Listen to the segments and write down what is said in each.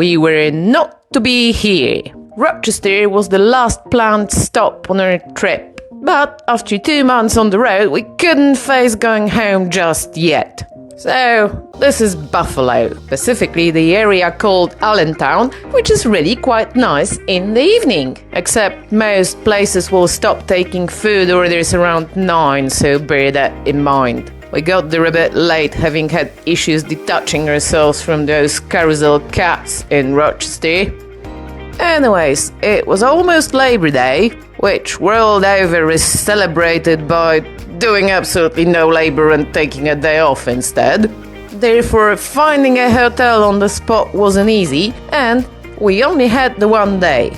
we were not to be here. Rochester was the last planned stop on our trip, but after 2 months on the road, we couldn't face going home just yet. So, this is Buffalo, specifically the area called Allentown, which is really quite nice in the evening. Except most places will stop taking food orders around 9, so bear that in mind. We got there a bit late, having had issues detaching ourselves from those carousel cats in Rochester. Anyways, it was almost Labor Day, which world over is celebrated by doing absolutely no labor and taking a day off instead. Therefore, finding a hotel on the spot wasn't easy, and we only had the one day.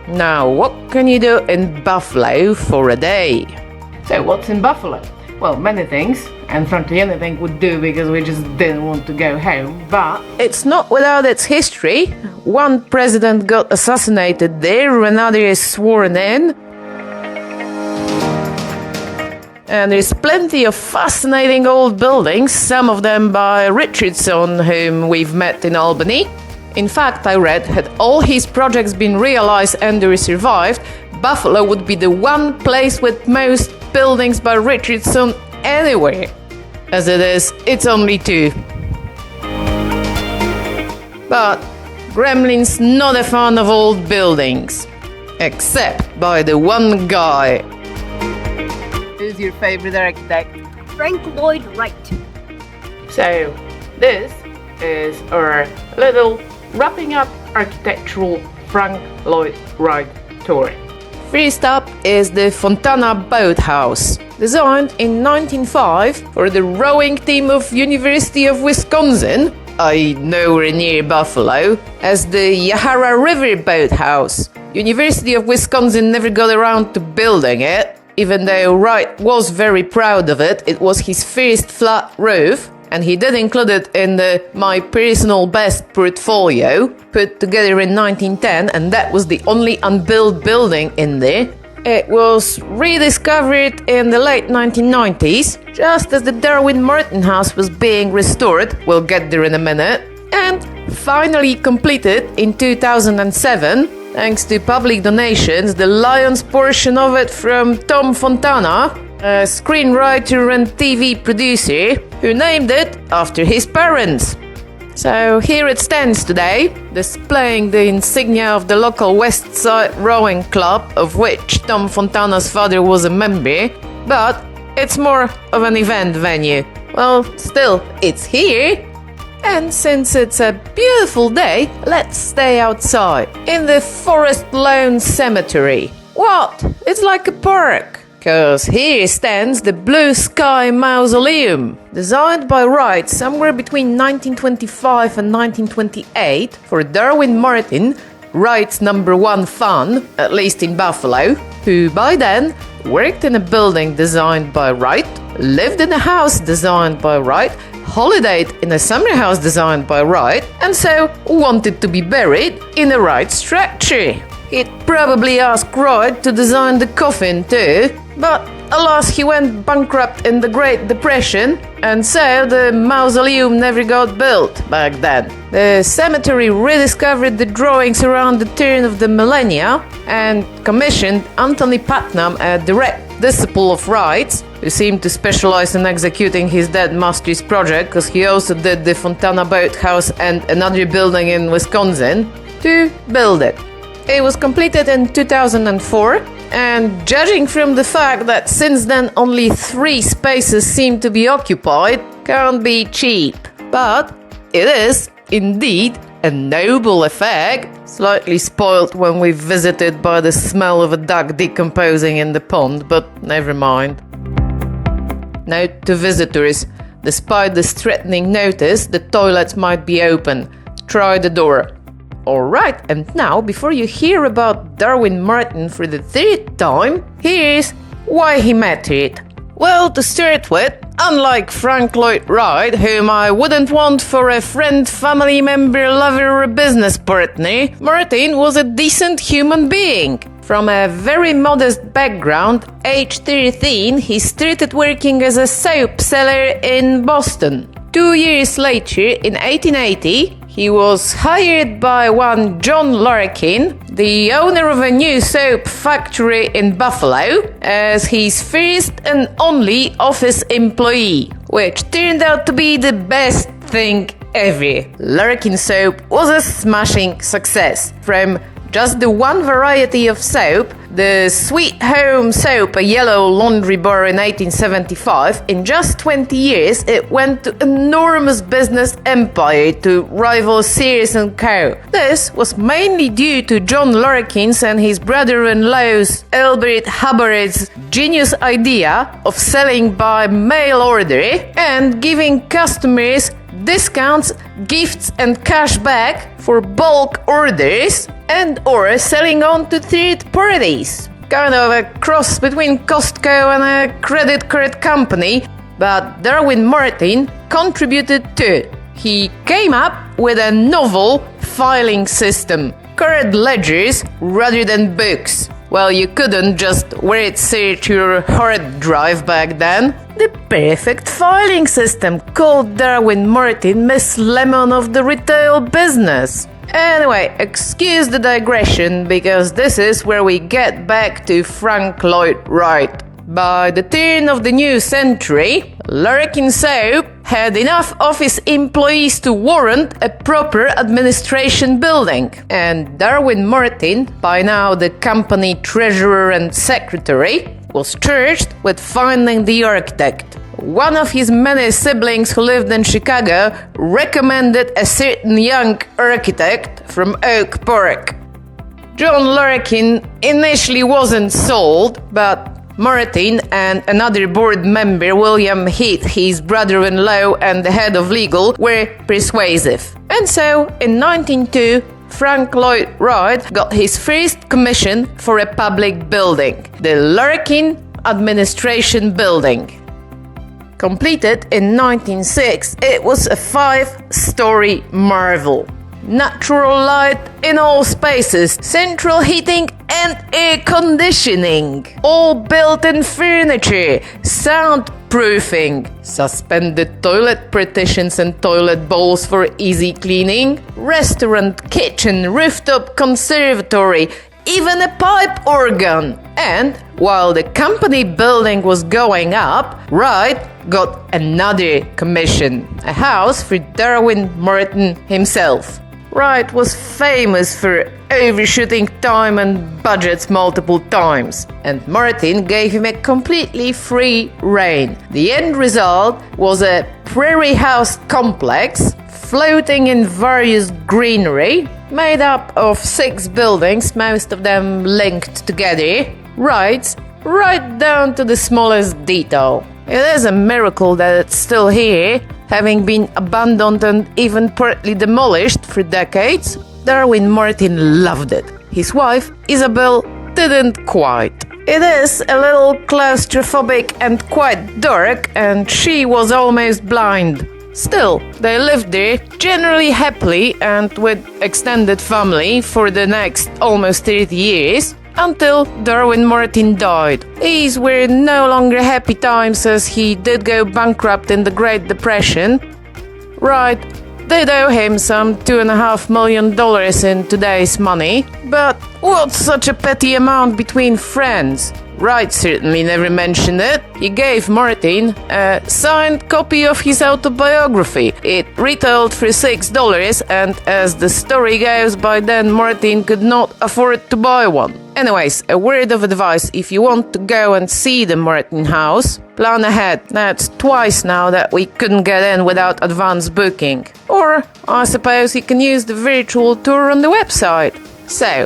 Now, what can you do in Buffalo for a day? So, what's in Buffalo? Well, many things, and frankly anything would do because we just didn't want to go home, but it's not without its history. One president got assassinated there, another is sworn in, and there's plenty of fascinating old buildings, some of them by Richardson, whom we've met in Albany. In fact, I read, had all his projects been realized and they survived, Buffalo would be the one place with most buildings by Richardson anywhere. As it is, it's only 2. But Gremlin's not a fan of old buildings, except by the one guy. Who's your favorite architect? Frank Lloyd Wright. So, this is our little wrapping up architectural Frank Lloyd Wright tour. First up is the Fontana Boathouse, designed in 1905 for the rowing team of University of Wisconsin, i.e. nowhere near Buffalo, as the Yahara River Boathouse. University of Wisconsin never got around to building it, even though Wright was very proud of it. It was his first flat roof, and he did include it in the My Personal Best portfolio, put together in 1910, and that was the only unbuilt building in there. It was rediscovered in the late 1990s, just as the Darwin Martin House was being restored, we'll get there in a minute, and finally completed in 2007, thanks to public donations, the lion's portion of it from Tom Fontana, a screenwriter and TV producer, who named it after his parents. So here it stands today, displaying the insignia of the local West Side Rowing Club, of which Tom Fontana's father was a member, but it's more of an event venue. Well, still, it's here. And since it's a beautiful day, let's stay outside, in the Forest Lawn Cemetery. What? It's like a park. Cause here stands the blue Sky Mausoleum, designed by Wright somewhere between 1925 and 1928 for Darwin Martin, Wright's #1 fan, at least in Buffalo, who by then worked in a building designed by Wright, lived in a house designed by Wright, holidayed in a summer house designed by Wright, and so wanted to be buried in a Wright structure. He'd probably asked Wright to design the coffin too, but alas, he went bankrupt in the Great Depression, and so the mausoleum never got built back then. The cemetery rediscovered the drawings around the turn of the millennia and commissioned Anthony Putnam, a direct disciple of Wright's, who seemed to specialize in executing his dead master's project because he also did the Fontana Boathouse and another building in Wisconsin, to build it. It was completed in 2004, and judging from the fact that since then only 3 spaces seem to be occupied, can't be cheap. But it is, indeed, a noble effect, slightly spoilt when we visited by the smell of a duck decomposing in the pond, but never mind. Note to visitors, despite this threatening notice, the toilets might be open. Try the door. Alright, and now, before you hear about Darwin Martin for the 3rd time, here's why he mattered. Well, to start with, unlike Frank Lloyd Wright, whom I wouldn't want for a friend, family member, lover, or business partner, Martin was a decent human being. From a very modest background, age 13, he started working as a soap seller in Boston. 2 years later, in 1880, he was hired by one John Larkin, the owner of a new soap factory in Buffalo, as his first and only office employee, which turned out to be the best thing ever. Larkin soap was a smashing success. From just the one variety of soap, the Sweet Home soap, a yellow laundry bar in 1875, in just 20 years it went to enormous business empire to rival Sears & Co. This was mainly due to John Larkin's and his brother-in-law's Albert Hubbard's genius idea of selling by mail order and giving customers discounts, gifts and cash back for bulk orders and or selling on to third parties. Kind of a cross between Costco and a credit card company, but Darwin Martin contributed too. He came up with a novel filing system, card ledgers rather than books. Well, you couldn't just word search your hard drive back then. The perfect filing system called Darwin Martin Miss Lemon of the retail business. Anyway, excuse the digression because this is where we get back to Frank Lloyd Wright. By the turn of the new century, Larkin Soap had enough office employees to warrant a proper administration building, and Darwin Martin, by now the company treasurer and secretary, was charged with finding the architect. One of his many siblings who lived in Chicago recommended a certain young architect from Oak Park. John Larkin initially wasn't sold, but Martin and another board member, William Heath, his brother-in-law and the head of legal, were persuasive. And so, in 1902, Frank Lloyd Wright got his first commission for a public building, the Larkin Administration Building. Completed in 1906, it was a 5-story marvel. Natural light in all spaces, central heating and air conditioning, all built-in furniture, soundproofing, suspended toilet partitions and toilet bowls for easy cleaning, restaurant, kitchen, rooftop conservatory, even a pipe organ. And while the company building was going up, Wright got another commission, a house for Darwin Martin himself. Wright was famous for overshooting time and budgets multiple times, and Martin gave him a completely free rein. The end result was a prairie house complex floating in various greenery, made up of 6 buildings, most of them linked together, right down to the smallest detail. It is a miracle that it's still here, having been abandoned and even partly demolished for decades. Darwin Martin loved it. His wife, Isabel, didn't quite. It is a little claustrophobic and quite dark, and she was almost blind. Still, they lived there generally happily and with extended family for the next almost 30 years, until Darwin Martin died. These were no longer happy times, as he did go bankrupt in the Great Depression. Wright did owe him some $2.5 million in today's money, but what's such a petty amount between friends? Wright certainly never mentioned it. He gave Martin a signed copy of his autobiography. It retailed for $6, and as the story goes, by then Martin could not afford to buy one. Anyways, a word of advice: if you want to go and see the Martin house, plan ahead. That's twice now that we couldn't get in without advance booking. Or, I suppose you can use the virtual tour on the website. So,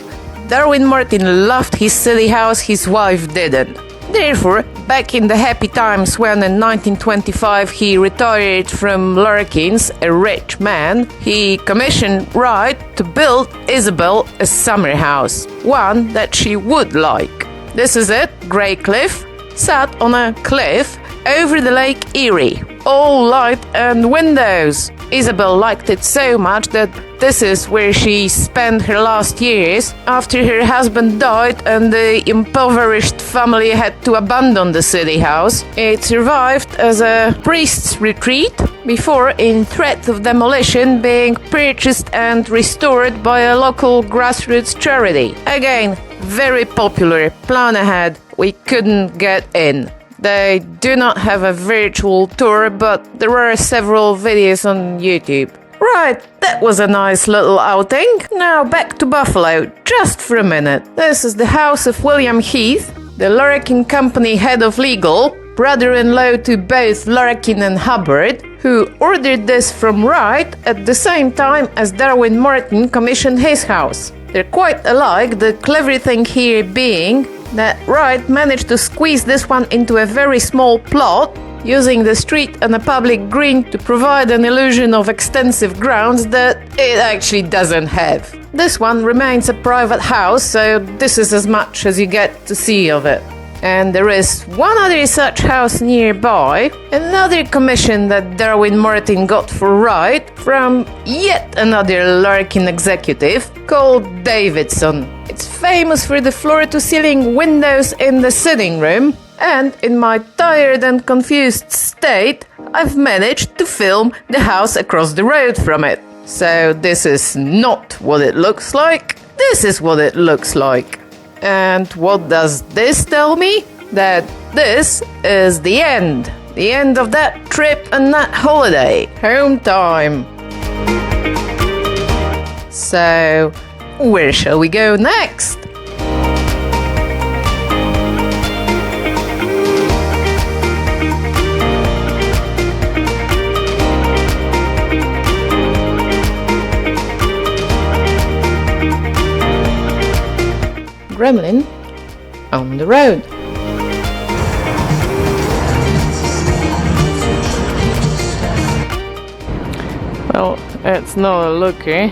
Darwin Martin loved his city house, his wife didn't. Therefore, back in the happy times when in 1925 he retired from Larkin's, a rich man, he commissioned Wright to build Isabel a summer house, one that she would like. This is it, Graycliff, sat on a cliff over the Lake Erie, all light and windows. Isabel liked it so much that this is where she spent her last years after her husband died and the impoverished family had to abandon the city house. It survived as a priest's retreat before, in threat of demolition, being purchased and restored by a local grassroots charity. Again, very popular. Plan ahead. We couldn't get in. They do not have a virtual tour, but there are several videos on YouTube. Right, that was a nice little outing. Now back to Buffalo, just for a minute. This is the house of William Heath, the Larkin Company head of legal, brother-in-law to both Larkin and Hubbard, who ordered this from Wright at the same time as Darwin Martin commissioned his house. They're quite alike, the clever thing here being that Wright managed to squeeze this one into a very small plot, using the street and a public green to provide an illusion of extensive grounds that it actually doesn't have. This one remains a private house, so this is as much as you get to see of it. And there is one other such house nearby, another commission that Darwin Martin got for Wright from yet another Larkin executive called Davidson. It's famous for the floor-to-ceiling windows in the sitting room, and in my tired and confused state, I've managed to film the house across the road from it. So this is not what it looks like, this is what it looks like. And what does this tell me? That this is the end of that trip and that holiday, home time. So, where shall we go next? Gremlin on the road. Well, it's not a looker.